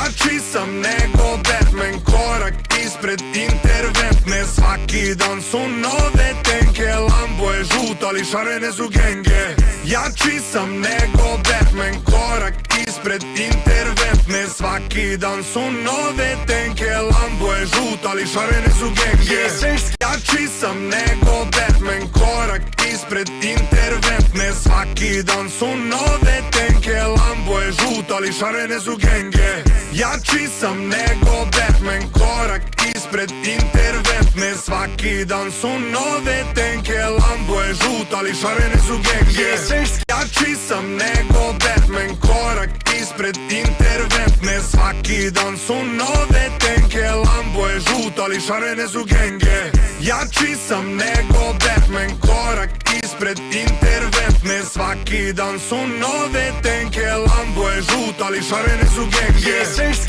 Jači sam nego Batman, korak ispred interventne. Svaki dan su nove tenke, Lambo je žut, ali šarene su genge. Jači sam nego Batman, korak ispred interventne. Svaki dan su nove tenke, Lambo je žut, ali šarene su genge. Jači sam nego Batman, korak ispred interventne. Svaki dan su nove tenke, Lambo je žut, ali šarene su genge. Jači sam nego Batman, korak ispred interventne. Svaki dan su nove tenke, Lambo je žut, ali šarene su genge. Jači sam nego Batman, korak ispred interventne. Svaki dan su nove tenke, Lambo je žut, ali šarene su genge. Jači sam nego Batman, korak ispred interventne. Svaki dan su nove tenke, Lambo je žut, ali šarene su genge.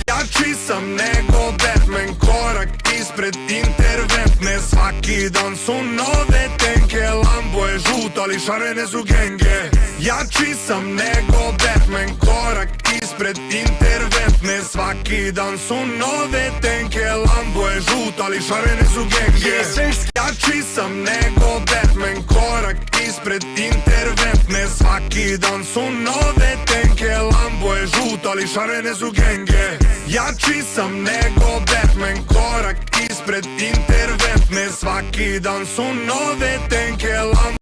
Jači sam nego Batman, korak ispred interventne. Svaki dan su nove tenke, Lambo je žut, ali šarene su genge. Jači sam nego Batman, korak ispred interventne. Svaki dan su nove tenke, Lambo je žut, ali šarene su genge. Jači sam nego Batman, korak ispred interventne. Svaki dan su nove tenke, Lambo je žut, ali šarene su genge. Jači sam nego Batman, korak ispred interventne. Svaki dan su nove tenke, Lambo